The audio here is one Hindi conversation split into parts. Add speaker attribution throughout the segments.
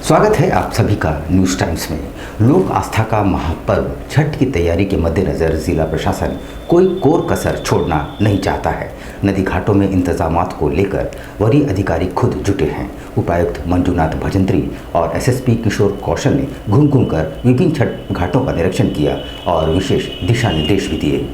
Speaker 1: स्वागत है आप सभी का न्यूज़ टाइम्स में। लोक आस्था का महापर्व छठ की तैयारी के मद्देनज़र जिला प्रशासन कोई कोर कसर छोड़ना नहीं चाहता है। नदी घाटों में इंतजामात को लेकर वरीय अधिकारी खुद जुटे हैं। उपायुक्त मंजूनाथ भजंत्री और एसएसपी किशोर कौशल ने घूम घूम कर विभिन्न छठ घाटों का निरीक्षण किया और विशेष दिशा निर्देश भी दिए।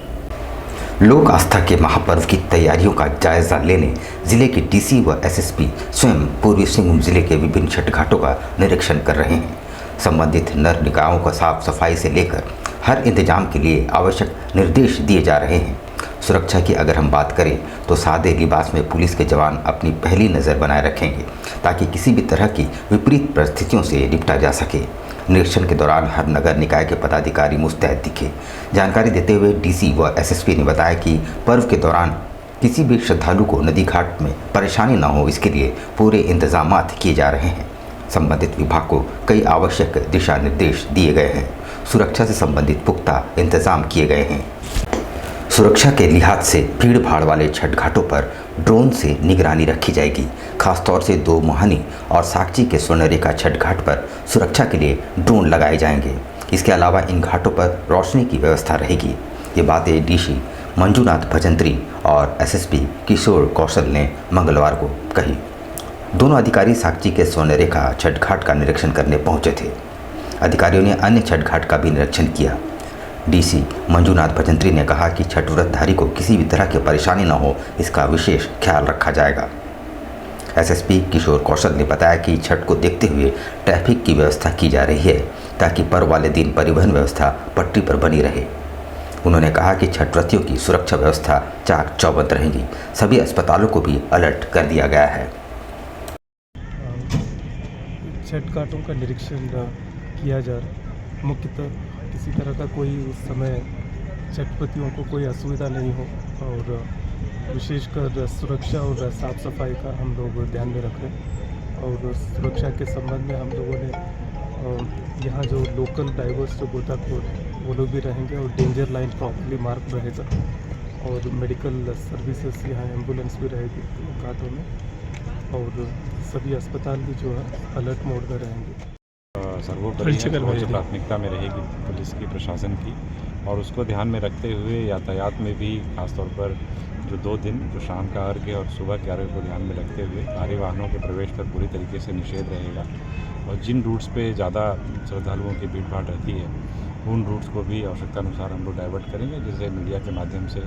Speaker 1: लोक आस्था के महापर्व की तैयारियों का जायजा लेने जिले के डीसी व एसएसपी स्वयं पूर्वी सिंहभूम जिले के विभिन्न छठ घाटों का निरीक्षण कर रहे हैं। संबंधित नर निकायों को साफ सफाई से लेकर हर इंतजाम के लिए आवश्यक निर्देश दिए जा रहे हैं। सुरक्षा की अगर हम बात करें तो सादे लिबास में पुलिस के जवान अपनी पहली नज़र बनाए रखेंगे ताकि किसी भी तरह की विपरीत परिस्थितियों से निपटा जा सके। निरीक्षण के दौरान हर नगर निकाय के पदाधिकारी मुस्तैद दिखे। जानकारी देते हुए डीसी व एसएसपी ने बताया कि पर्व के दौरान किसी भी श्रद्धालु को नदी घाट में परेशानी न हो, इसके लिए पूरे इंतजामात किए जा रहे हैं। संबंधित विभाग को कई आवश्यक दिशा निर्देश दिए गए हैं। सुरक्षा से संबंधित पुख्ता इंतजाम किए गए हैं। सुरक्षा के लिहाज से भीड़ भाड़ वाले छठ घाटों पर ड्रोन से निगरानी रखी जाएगी। खासतौर से 2 मोहानी और साकची के स्वर्णरेखा छठ घाट पर सुरक्षा के लिए ड्रोन लगाए जाएंगे। इसके अलावा इन घाटों पर रोशनी की व्यवस्था रहेगी। ये बातें डीसी मंजूनाथ भजंत्री और एसएसपी किशोर कौशल ने मंगलवार को कही। दोनों अधिकारी साकची के स्वर्णरेखा छठ घाट का निरीक्षण करने पहुंचे थे। अधिकारियों ने अन्य छठ घाट का भी निरीक्षण किया। डीसी मंजूनाथ भजंत्री ने कहा कि छठ व्रतधारी को किसी भी तरह की परेशानी न हो, इसका विशेष ख्याल रखा जाएगा। एसएसपी किशोर कौशल ने बताया कि छठ को देखते हुए ट्रैफिक की व्यवस्था की जा रही है ताकि पर्व वाले दिन परिवहन व्यवस्था पटरी पर बनी रहे। उन्होंने कहा कि छठ व्रतियों की सुरक्षा व्यवस्था चाक चौबंद रहेगी। सभी अस्पतालों को भी अलर्ट कर दिया गया है।
Speaker 2: छठ घाटों का निरीक्षण किया जा रहा है। मुख्यतः किसी तरह का कोई उस समय छठपतियों को कोई असुविधा नहीं हो और विशेषकर सुरक्षा और साफ़ सफाई का हम लोग ध्यान में रख रहे हैं। और सुरक्षा के संबंध में हम लोगों ने यहाँ जो लोकल ड्राइवर्स जो गोताखोर वो लोग भी रहेंगे और डेंजर लाइन प्रॉपर्ली मार्क रहेगा और मेडिकल सर्विसेज यहाँ एम्बुलेंस भी रहेगी घाटों में और सभी अस्पताल भी जो है अलर्ट मोड में रहेंगे।
Speaker 3: सर्वोपरि प्राथमिकता में रहेगी पुलिस की, प्रशासन की, और उसको ध्यान में रखते हुए यातायात में भी खासतौर पर जो 2 दिन जो शाम का अर्घ्य और सुबह के अर्घ्य को ध्यान में रखते हुए भारी वाहनों के प्रवेश पर पूरी तरीके से निषेध रहेगा। और जिन रूट्स पे ज़्यादा श्रद्धालुओं की भीड़ भाड़ रहती है उन रूट्स को भी आवश्यकता अनुसार हम लोग डाइवर्ट करेंगे, जिसे मीडिया के माध्यम से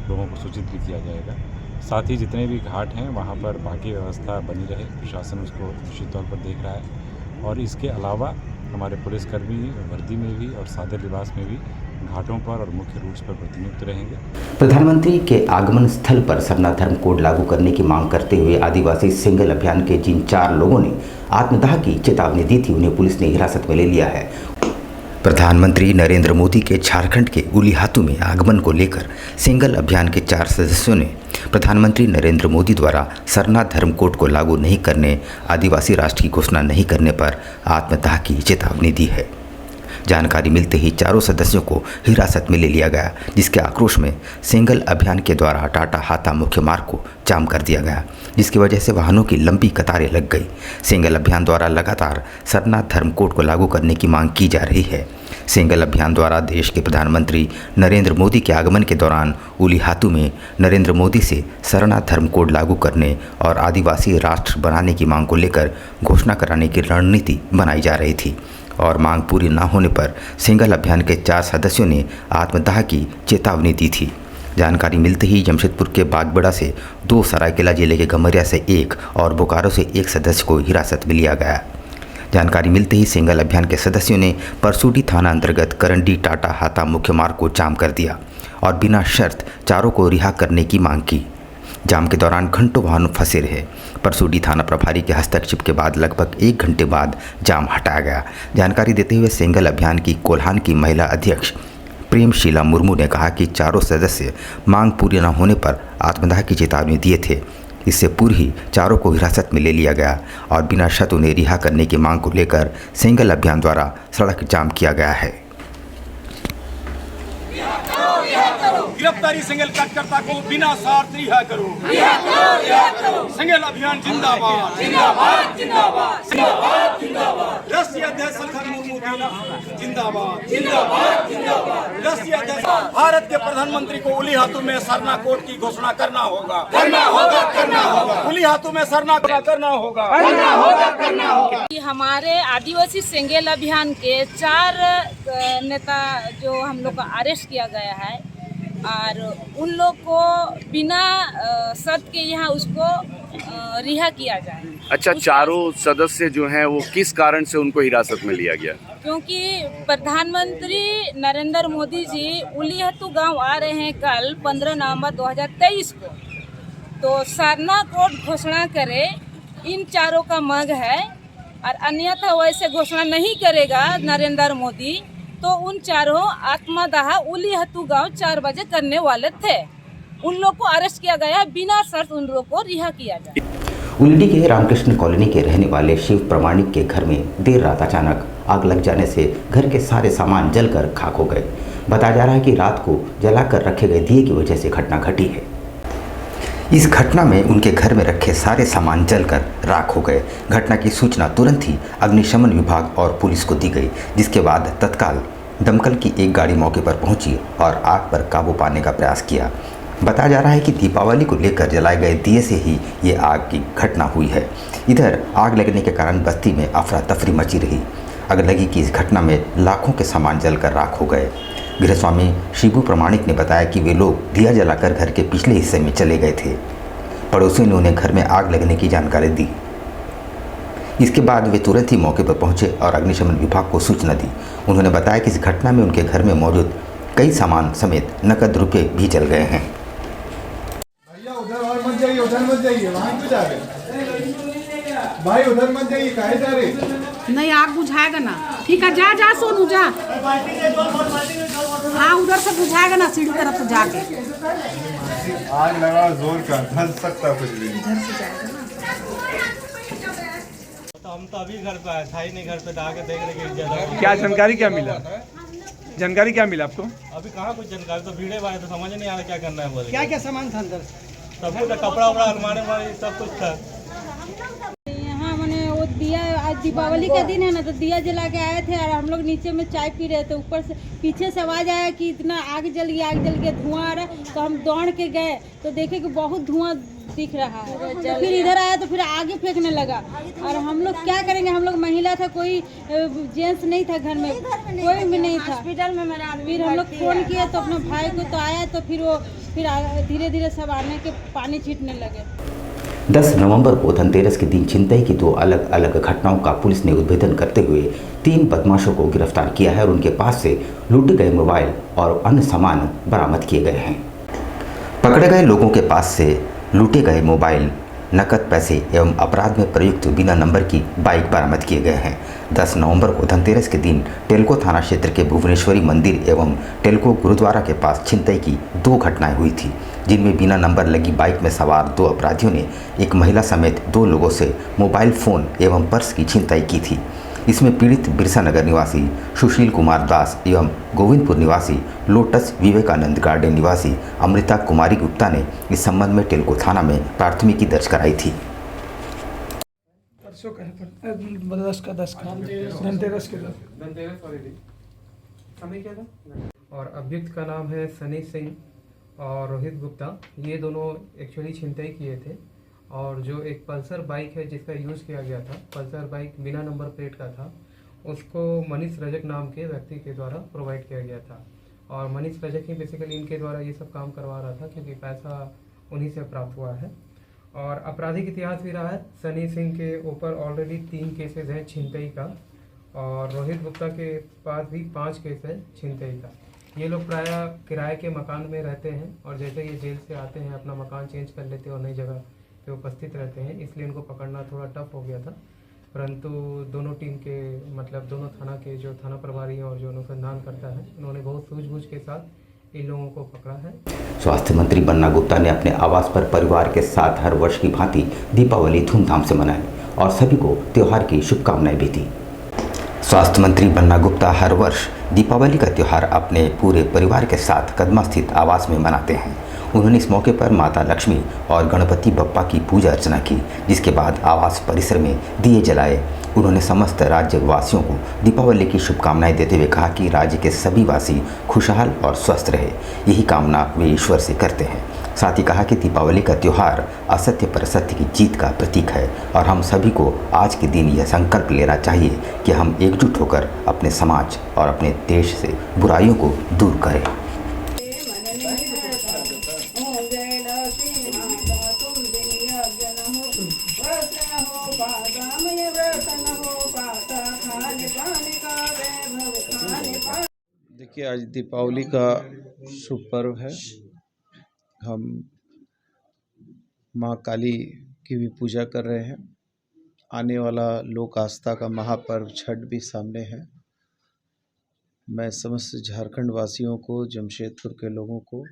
Speaker 3: लोगों को सूचित भी किया जाएगा। साथ ही जितने भी घाट हैं वहाँ पर बाकी व्यवस्था बनी रहे, प्रशासन उसको निश्चित तौर पर देख रहा है। और इसके अलावा हमारे पुलिसकर्मी वर्दी में भी और सादे लिबास में भी घाटों पर और मुख्य रूट्स पर प्रतिनियुक्त रहेंगे।
Speaker 1: प्रधानमंत्री के आगमन स्थल पर सरना धर्म कोड लागू करने की मांग करते हुए आदिवासी सिंगल अभियान के जिन 4 लोगों ने आत्मदाह की चेतावनी दी थी, उन्हें पुलिस ने हिरासत में ले लिया है। प्रधानमंत्री नरेंद्र मोदी के झारखंड के उलीहातू में आगमन को लेकर सिंगल अभियान के 4 सदस्यों ने प्रधानमंत्री नरेंद्र मोदी द्वारा सरना धर्म कोड को लागू नहीं करने, आदिवासी राष्ट्र की घोषणा नहीं करने पर आत्मदाह की चेतावनी दी है। जानकारी मिलते ही चारों सदस्यों को हिरासत में ले लिया गया, जिसके आक्रोश में सिंगल अभियान के द्वारा टाटा हाता मुख्य मार्ग को जाम कर दिया गया, जिसकी वजह से वाहनों की लंबी कतारें लग गई। सिंगल अभियान द्वारा लगातार सरना धर्म कोड को लागू करने की मांग की जा रही है। सिंगल अभियान द्वारा देश के प्रधानमंत्री नरेंद्र मोदी के आगमन के दौरान उलीहातू में नरेंद्र मोदी से सरना धर्म कोड लागू करने और आदिवासी राष्ट्र बनाने की मांग को लेकर घोषणा कराने की रणनीति बनाई जा रही थी और मांग पूरी न होने पर सिंगल अभियान के 4 सदस्यों ने आत्मदाह की चेतावनी दी थी। जानकारी मिलते ही जमशेदपुर के बागबड़ा से 2, सरायकेला जिले के गमरिया से 1 और बोकारो से 1 सदस्य को हिरासत में लिया गया। जानकारी मिलते ही सिंगल अभियान के सदस्यों ने परसूडी थाना अंतर्गत करंडी टाटा हाता मुख्य मार्ग को जाम कर दिया और बिना शर्त चारों को रिहा करने की मांग की। जाम के दौरान घंटों वाहन फंसे रहे। परसूडी थाना प्रभारी के हस्तक्षेप के बाद लगभग 1 घंटे बाद जाम हटाया गया। जानकारी देते हुए सिंगल अभियान की कोल्हान की महिला अध्यक्ष प्रेमशीला मुर्मू ने कहा कि चारों सदस्य मांग पूरी न होने पर आत्मदाह की चेतावनी दिए थे। इससे पूर्व ही चारों को हिरासत में ले लिया गया और बिना शर्त उन्हें रिहा करने की मांग को लेकर सिंगल अभियान द्वारा सड़क जाम किया गया है।
Speaker 4: गिरफ्तारी सिंगल कार्यकर्ता को बिना शर्त रिहा करो। सिंगल अभियान जिंदाबाद। जिंदाबाद जिंदाबाद जिंदाबाद। राष्ट्रीय अध्यक्ष भारत के प्रधानमंत्री को उली हाथों में सरना कोड की घोषणा करना होगा, करना होगा, करना होगा। उली हाथों में सरना कोड करना होगा, करना होगा, करना होगा।
Speaker 5: हमारे आदिवासी सेंगेल अभियान के 4 नेता जो हम लोग का अरेस्ट किया गया है और उन लोग को बिना शर्त के यहाँ उसको रिहा किया जाए।
Speaker 6: अच्छा, चारों सदस्य जो हैं वो किस कारण से उनको हिरासत में लिया गया?
Speaker 5: क्योंकि प्रधानमंत्री नरेंद्र मोदी जी उलीहतू गांव आ रहे हैं कल 15 नवंबर 2023 को, तो सरना कोड घोषणा करे इन चारों का मांग है और अन्यथा वैसे घोषणा नहीं करेगा नरेंद्र मोदी तो उन चारों आत्मदाह उलीहतू गांव 4 बजे करने वाले थे। उन लोग को अरेस्ट किया गया, बिना शर्त उन लोग को रिहा किया जाए।
Speaker 1: उल्टी के रामकृष्ण कॉलोनी के रहने वाले शिव प्रमाणिक के घर में देर रात अचानक आग लग जाने से घर के सारे सामान जलकर खाक हो गए। बताया जा रहा है कि रात को जलाकर रखे गए दिए की वजह से घटना घटी है। इस घटना में उनके घर में रखे सारे सामान जलकर राख हो गए। घटना की सूचना तुरंत ही अग्निशमन विभाग और पुलिस को दी गई, जिसके बाद तत्काल दमकल की एक गाड़ी मौके पर पहुंची और आग पर काबू पाने का प्रयास किया। बताया जा रहा है कि दीपावली को लेकर जलाए गए दिए से ही ये आग की घटना हुई है। इधर आग लगने के कारण बस्ती में अफरा तफरी मची रही। अगलगी की इस घटना में लाखों के सामान जलकर राख हो गए। गृहस्वामी शिबू प्रमाणिक ने बताया कि वे लोग दिया जलाकर घर के पिछले हिस्से में चले गए थे। पड़ोसियों ने उन्हें घर में आग लगने की जानकारी दी। इसके बाद वे तुरंत ही मौके पर पहुंचे और अग्निशमन विभाग को सूचना दी। उन्होंने बताया कि इस घटना में उनके घर में मौजूद कई सामान समेत नकद रुपये भी जल गए हैं।
Speaker 7: भैया उधर मत जाइए, उधर मत जाइए, वहाँ क्यों जा रहे? भाई उधर मत जाइए, काहे जा रहे?
Speaker 8: नहीं, आग बुझाएगा ना। ठीक है, जा जा सोनू जा। हाँ, उधर से बुझाएगा ना, सीढ़ी तरफ से जाके।
Speaker 7: आग लगा जोर का, धस सकता कुछ भी।
Speaker 9: तो हम तो अभी घर पे आए, था ही नहीं घर पे, आके देख रहे।
Speaker 10: क्या जानकारी क्या मिला? जानकारी क्या मिला आपको?
Speaker 9: अभी कहाँ कुछ जानकारी, तो भीड़े भाई तो समझ नहीं आ रहा क्या करना है। बोले
Speaker 8: क्या क्या सामान था अंदर?
Speaker 9: सब कुछ, कपड़ा वपड़ा अलमारी वाली सब कुछ था।
Speaker 5: यहाँ मैंने वो दिया, आज दीपावली का दिन है ना, तो दिया जला के आए थे और हम लोग नीचे में चाय पी रहे थे। ऊपर से पीछे से आवाज़ आया कि इतना आग जल गया, धुआं आ रहा है। तो हम दौड़ के गए तो देखे कि बहुत धुआं दिख रहा है। तो फिर इधर आया तो फिर आगे फेंकने लगा। और हम लोग क्या करेंगे, हम लोग महिला था, कोई जेंट्स नहीं था घर में, कोई भी नहीं था। हॉस्पिटल में मेरा फिर हम लोग फोन किया तो अपने भाई को तो आया, तो फिर धीरे धीरे सब आने के पानी छींटने लगे।
Speaker 1: 10 नवंबर को धनतेरस के दिन छिनतई की 2 अलग अलग घटनाओं का पुलिस ने उद्भेदन करते हुए 3 बदमाशों को गिरफ्तार किया है और उनके पास से लूटे गए मोबाइल और अन्य सामान बरामद किए गए हैं। पकड़े गए लोगों के पास से लूटे गए मोबाइल, नकद पैसे एवं अपराध में प्रयुक्त बिना नंबर की बाइक बरामद किए गए हैं। 10 नवंबर को धनतेरस के दिन टेल्को थाना क्षेत्र के भुवनेश्वरी मंदिर एवं टेल्को गुरुद्वारा के पास छिनतई की 2 घटनाएं हुई थी, जिनमें बिना नंबर लगी बाइक में सवार 2 अपराधियों ने एक महिला समेत 2 लोगों से मोबाइल फ़ोन एवं पर्स की छिनतई की थी। इसमें पीड़ित बिरसा नगर निवासी सुशील कुमार दास एवं गोविंदपुर निवासी लोटस विवेकानंद गार्डन निवासी अमृता कुमारी गुप्ता ने इस संबंध में टेल्को थाना में प्राथमिकी दर्ज कराई थी।
Speaker 11: और अभियुक्त का नाम है सनी सिंह और रोहित गुप्ता। ये दोनों एक्चुअली छिनतई किए थे और जो एक पल्सर बाइक है जिसका यूज़ किया गया था, पल्सर बाइक बिना नंबर प्लेट का था, उसको मनीष रजक नाम के व्यक्ति के द्वारा प्रोवाइड किया गया था। और मनीष रजक ही बेसिकली इनके द्वारा ये सब काम करवा रहा था क्योंकि पैसा उन्हीं से प्राप्त हुआ है। और आपराधिक इतिहास भी रहा है। सनी सिंह के ऊपर ऑलरेडी 3 केसेस हैं छिनतई का और रोहित गुप्ता के पास भी 5 केस है छिनतई का। ये लोग प्रायः किराए के मकान में रहते हैं और जैसे ये जेल से आते हैं अपना मकान चेंज कर लेते हैं और नई जगह पे उपस्थित रहते हैं, इसलिए इनको पकड़ना थोड़ा टफ हो गया था। परंतु दोनों टीम के मतलब दोनों थाना के जो थाना प्रभारी हैं और जो अनुसंधान करता है, उन्होंने बहुत सूझबूझ के साथ इन लोगों को पकड़ा है।
Speaker 1: स्वास्थ्य मंत्री बन्ना गुप्ता ने अपने आवास पर परिवार के साथ हर वर्ष की भांति दीपावली धूमधाम से मनाई और सभी को त्योहार की शुभकामनाएं भी दी। स्वास्थ्य मंत्री बन्ना गुप्ता हर वर्ष दीपावली का त्यौहार अपने पूरे परिवार के साथ कदमा स्थित आवास में मनाते हैं। उन्होंने इस मौके पर माता लक्ष्मी और गणपति बप्पा की पूजा अर्चना की, जिसके बाद आवास परिसर में दिए जलाए उन्होंने समस्त राज्यवासियों को दीपावली की शुभकामनाएं देते हुए कहा कि राज्य के सभी वासी खुशहाल और स्वस्थ रहे, यही कामना वे ईश्वर से करते हैं। साथ ही कहा कि दीपावली का त्यौहार असत्य पर सत्य की जीत का प्रतीक है और हम सभी को आज के दिन यह संकल्प लेना चाहिए कि हम एकजुट होकर अपने समाज और अपने देश से बुराइयों को दूर करें।
Speaker 12: देखिए, आज दीपावली का शुभ पर्व है। हम माँ काली की भी पूजा कर रहे हैं। आने वाला लोक आस्था का महापर्व छठ भी सामने है। मैं समस्त झारखंड वासियों को, जमशेदपुर के लोगों को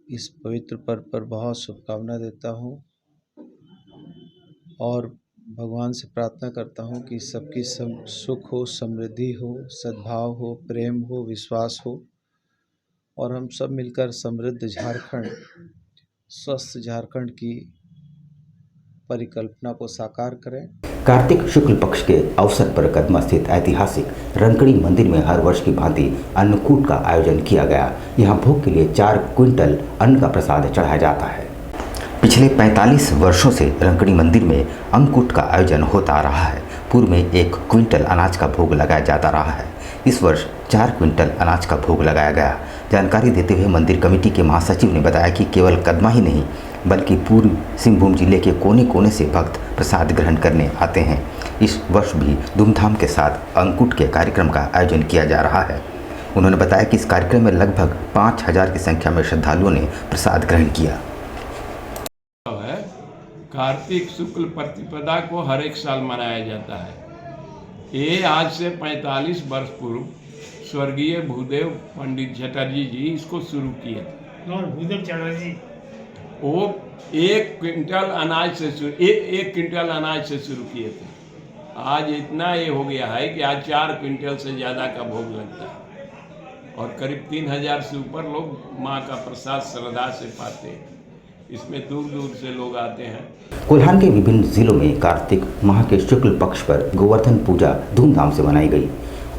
Speaker 12: इस पवित्र पर्व पर बहुत शुभकामना देता हूँ और भगवान से प्रार्थना करता हूँ कि सबकी सुख हो, समृद्धि हो, सद्भाव हो, प्रेम हो, विश्वास हो और हम सब मिलकर समृद्ध झारखंड, स्वस्थ झारखंड की परिकल्पना को साकार करें।
Speaker 1: कार्तिक शुक्ल पक्ष के अवसर पर कदमा स्थित ऐतिहासिक रंकड़ी मंदिर में हर वर्ष की भांति अन्नकूट का आयोजन किया गया। यहाँ भोग के लिए 4 क्विंटल अन्न का प्रसाद चढ़ाया जाता है। पिछले 45 वर्षों से रंकड़ी मंदिर में अन्नकूट का आयोजन होता आ रहा है। पूर्व में 1 क्विंटल अनाज का भोग लगाया जाता रहा है। इस वर्ष 4 क्विंटल अनाज का भोग लगाया गया। जानकारी देते हुए मंदिर कमेटी के महासचिव ने बताया कि केवल कदमा ही नहीं बल्कि पूर्वी सिंहभूम जिले के कोने कोने से भक्त प्रसाद ग्रहण करने आते हैं। इस वर्ष भी धूमधाम के साथ अन्नकूट के कार्यक्रम का आयोजन किया जा रहा है। उन्होंने बताया कि इस कार्यक्रम में लगभग 5000 की संख्या में श्रद्धालुओं ने प्रसाद ग्रहण किया।
Speaker 13: कार्तिक शुक्ल प्रतिपदा को हर एक साल मनाया जाता है। ये आज से 45 वर्ष पूर्व स्वर्गीय भूदेव पंडित चटर्जी जी इसको शुरू किए थे।
Speaker 9: भूदेव चटर्जी
Speaker 13: वो 1 क्विंटल अनाज से एक क्विंटल अनाज से शुरू किए थे। आज इतना ये हो गया है कि आज 4 क्विंटल से ज़्यादा का भोग लगता है और करीब 3000 से ऊपर लोग माँ का प्रसाद श्रद्धा से पाते हैं। इसमें दूर दूर से लोग आते हैं।
Speaker 1: कोल्हान के विभिन्न जिलों में कार्तिक माह के शुक्ल पक्ष पर गोवर्धन पूजा धूमधाम से मनाई गई।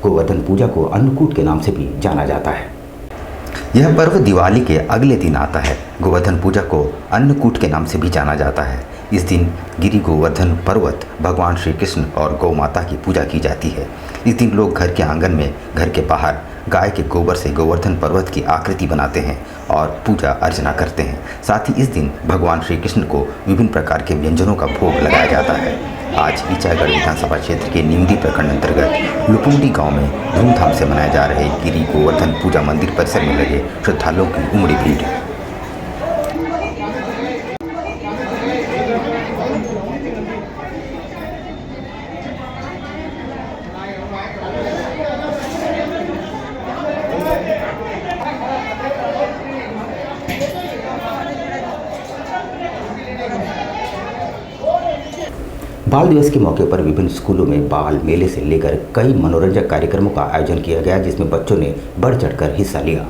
Speaker 1: गोवर्धन पूजा को अन्नकूट के नाम से भी जाना जाता है। यह पर्व दिवाली के अगले दिन आता है। गोवर्धन पूजा को अन्नकूट के नाम से भी जाना जाता है। इस दिन गिरि गोवर्धन पर्वत भगवान श्री कृष्ण और गौ माता की पूजा की जाती है। इस दिन लोग घर के आंगन में, घर के बाहर गाय के गोबर से गोवर्धन पर्वत की आकृति बनाते हैं और पूजा अर्चना करते हैं। साथ ही इस दिन भगवान श्री कृष्ण को विभिन्न प्रकार के व्यंजनों का भोग लगाया जाता है। आज ईचागढ़ विधानसभा क्षेत्र के निमडी प्रखंड अंतर्गत लुपुंडी गांव में धूमधाम से मनाए जा रहे गिरि गोवर्धन पूजा मंदिर परिसर में लगे श्रद्धालुओं की उमड़ी भीड़। बाल दिवस के मौके पर विभिन्न स्कूलों में बाल मेले से लेकर कई मनोरंजक कार्यक्रमों का आयोजन किया गया, जिसमें बच्चों ने बढ़ चढ़कर हिस्सा लिया।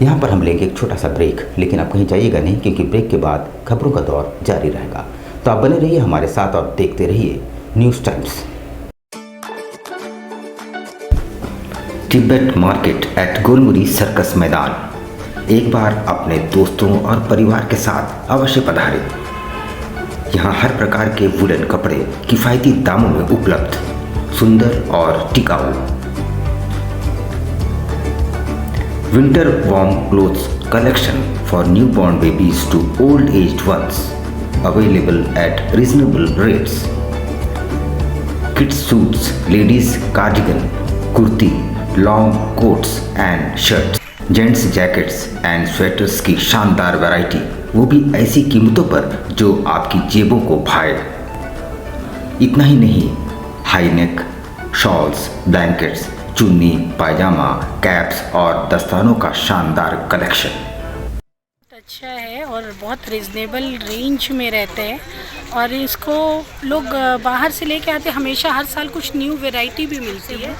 Speaker 1: यहाँ पर हम लेंगे एक छोटा सा ब्रेक, लेकिन आप कहीं जाइएगा नहीं क्योंकि ब्रेक के बाद खबरों का दौर जारी रहेगा। तो आप बने रहिए हमारे साथ और देखते रहिए news times. Tibet market at Golmuri circus मैदान। एक बार अपने दोस्तों और परिवार के साथ अवश्य पधारें। यहाँ हर प्रकार के वुलन कपड़े किफ़ायती दामों में उपलब्ध, सुंदर और टिकाऊ। Winter warm clothes collection for newborn babies to old-aged ones, available at reasonable rates. Kids suits, ladies cardigan, kurti, long coats and shirts, gents jackets and sweaters की शानदार वैरायटी, वो भी ऐसी कीमतों पर जो आपकी जेबों को भाए। इतना ही नहीं, हाई नेक शॉल्स, ब्लैंकेट्स, चुन्नी, पायजामा, कैप्स और दस्तानों का शानदार कलेक्शन।
Speaker 8: अच्छा है और बहुत रिजनेबल रेंज में रहते हैं और इसको लोग बाहर से लेके आते हैं। हमेशा हर साल कुछ न्यू वैरायटी भी मिलती है।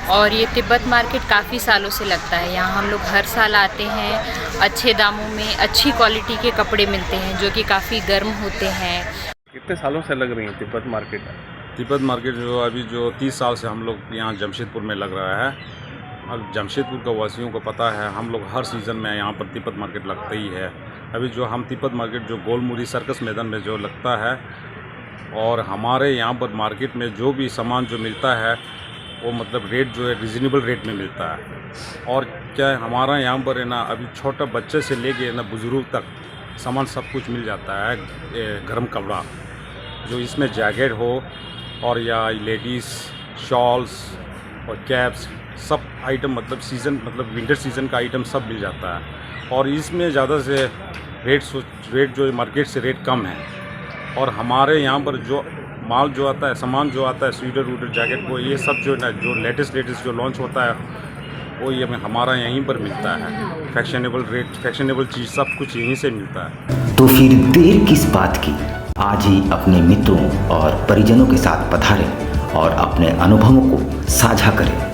Speaker 5: और ये तिब्बत मार्केट काफ़ी सालों से लगता है। यहाँ हम लोग हर साल आते हैं। अच्छे दामों में अच्छी क्वालिटी के कपड़े मिलते हैं जो कि काफ़ी गर्म होते हैं।
Speaker 10: कितने सालों से लग रही है तिब्बत मार्केट?
Speaker 3: तिब्बत मार्केट जो 30 साल से हम लोग यहाँ जमशेदपुर में लग रहा है। अब जमशेदपुर का वासियों को पता है, हम लोग हर सीज़न में यहाँ पर तिब्बत मार्केट लगता ही है। अभी जो हम तिब्बत मार्केट जो गोलमुरी सर्कस मैदान में जो लगता है, और हमारे यहाँ पर मार्केट में जो भी सामान जो मिलता है वो मतलब रेट जो है रिजनेबल रेट में मिलता है। और क्या है, हमारा यहाँ पर है ना अभी छोटा बच्चे से लेके ना बुज़ुर्ग तक सामान सब कुछ मिल जाता है। गर्म कपड़ा जो इसमें जैकेट हो और या लेडीज़ शॉल्स और कैप्स, सब आइटम मतलब सीज़न मतलब विंटर सीज़न का आइटम सब मिल जाता है। और इसमें ज़्यादा से रेट जो मार्केट से रेट कम है। और हमारे यहाँ पर जो माल जो आता है, सामान जो आता है, स्वेटर वूटर जैकेट वो ये सब जो है ना जो लेटेस्ट जो लॉन्च होता है वो ये हमारा यहीं पर मिलता है। फैशनेबल रेट, फैशनेबल चीज़ सब कुछ यहीं से मिलता है।
Speaker 1: तो फिर देर किस बात की, आज ही अपने मित्रों और परिजनों के साथ पधारें और अपने अनुभवों को साझा करें।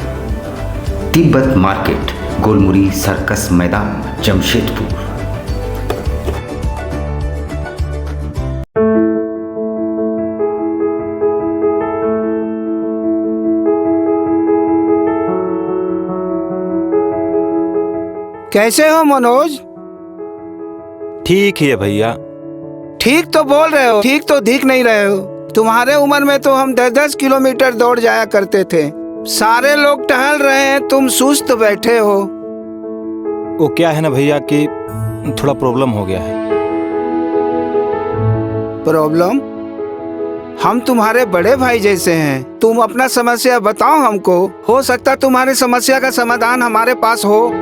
Speaker 1: तिब्बत मार्केट, गोलमुरी सर्कस मैदान, जमशेदपुर।
Speaker 14: कैसे हो मनोज?
Speaker 15: ठीक ही है भैया।
Speaker 14: ठीक तो बोल रहे हो, ठीक तो दिख नहीं रहे हो। तुम्हारे उम्र में तो हम 10-10 किलोमीटर दौड़ जाया करते थे। सारे लोग टहल रहे हैं, तुम सुस्त बैठे हो।
Speaker 15: वो क्या है ना भैया कि थोड़ा प्रॉब्लम हो गया है।
Speaker 14: प्रॉब्लम? हम तुम्हारे बड़े भाई जैसे हैं। तुम अपना समस्या बताओ हमको, हो सकता तुम्हारी समस्या का समाधान हमारे पास हो।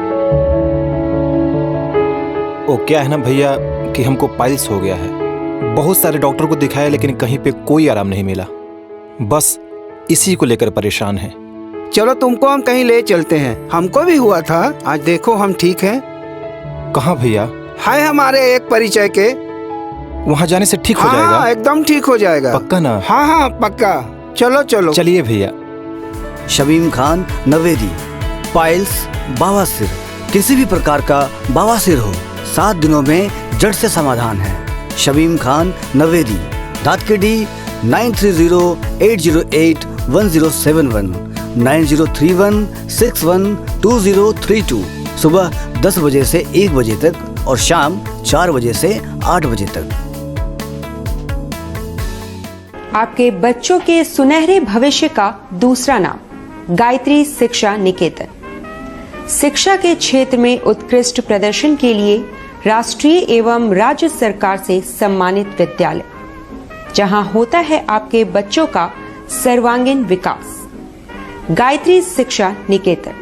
Speaker 15: वो क्या है ना भैया कि हमको पाइल्स हो गया है। बहुत सारे डॉक्टर को दिखाया लेकिन कहीं पे कोई आराम नहीं मिला। बस इसी को लेकर परेशान है।
Speaker 14: चलो तुमको हम कहीं ले चलते हैं। हमको भी हुआ था, आज देखो हम ठीक हैं।
Speaker 15: कहाँ भैया?
Speaker 14: हाय हमारे एक परिचय के।
Speaker 15: वहाँ जाने से ठीक हो जाएगा?
Speaker 14: हाँ, एकदम ठीक हो जाएगा।
Speaker 15: पक्का ना?
Speaker 14: हाँ हाँ पक्का। चलो चलो
Speaker 15: चलिए भैया।
Speaker 16: शमीम खान नवेदी, पाइल्स, बवासीर, किसी भी प्रकार का बवासीर हो 7 दिनों में जड़ से समाधान है। शमीम खान नवेदी, दातकेडी 9308081071 9031612032। सुबह 10 बजे से 1 बजे तक और शाम 4 बजे से 8 बजे तक।
Speaker 17: आपके बच्चों के सुनहरे भविष्य का दूसरा नाम गायत्री शिक्षा निकेतन। शिक्षा के क्षेत्र में उत्कृष्ट प्रदर्शन के लिए राष्ट्रीय एवं राज्य सरकार से सम्मानित विद्यालय, जहां होता है आपके बच्चों का सर्वांगीण विकास। गायत्री शिक्षा निकेतन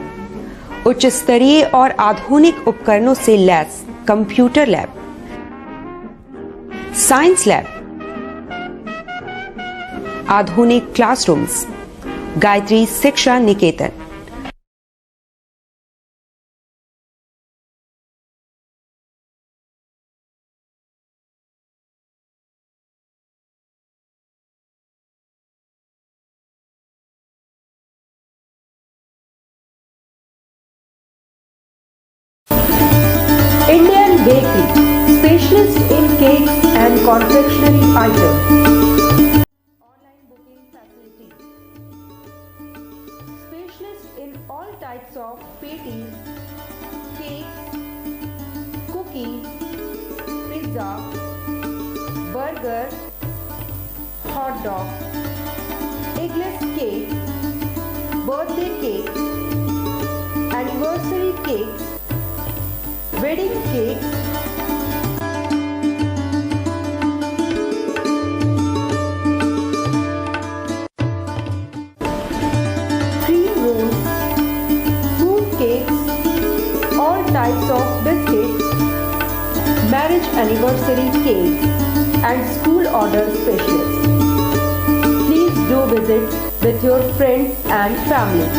Speaker 17: उच्च स्तरीय और आधुनिक उपकरणों से lace computer lab, science lab, आधुनिक क्लासरूम्स। गायत्री शिक्षा निकेतन।
Speaker 18: Indian Bakery, specialist in cakes and confectionery items. Online booking facilities. Specialist in all types of patties, cakes, cookies, pizza, burger, hot dog, eggless cake, birthday cake, anniversary cakes, wedding cakes, cream rolls, fruit cakes, all types of biscuits, marriage anniversary cakes, and school order specialists. Please do visit with your friends and family.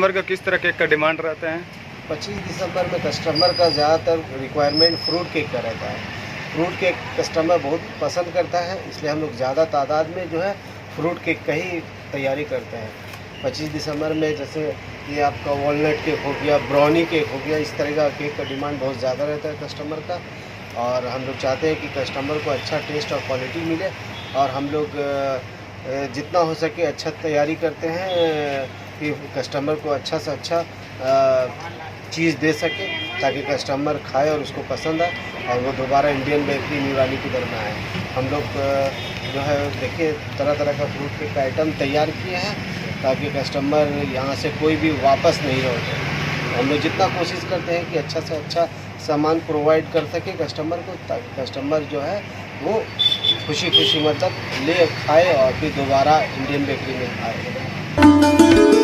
Speaker 10: Customer का किस तरह केक का डिमांड रहता है?
Speaker 12: 25 दिसंबर में कस्टमर का ज़्यादातर रिक्वायरमेंट फ्रूट केक का रहता है। फ्रूट केक कस्टमर बहुत पसंद करता है, इसलिए हम लोग ज़्यादा तादाद में जो है फ्रूट केक का ही तैयारी करते हैं। 25 दिसंबर में जैसे ये आपका वॉलनट केक हो गया, ब्राउनी केक हो गया, इस तरह का केक का डिमांड बहुत ज़्यादा रहता है कस्टमर का। और हम लोग चाहते हैं कि कस्टमर को अच्छा टेस्ट और क्वालिटी मिले, और हम लोग जितना हो सके अच्छा तैयारी करते हैं कि कस्टमर को अच्छा से अच्छा चीज़ दे सके, ताकि कस्टमर खाए और उसको पसंद आए और वो दोबारा इंडियन बेकरी न्यूरानी की तरफ आए। हम लोग जो है देखिए तरह तरह का फ्रूट केक का आइटम तैयार किए हैं, ताकि कस्टमर यहाँ से कोई भी वापस नहीं लौटे। हम लोग जितना कोशिश करते हैं कि अच्छा से अच्छा सामान प्रोवाइड कर सके कस्टमर को, ताकि कस्टमर जो है वो खुशी खुशी मतलब ले खाए और फिर दोबारा इंडियन बेकरी में खाए।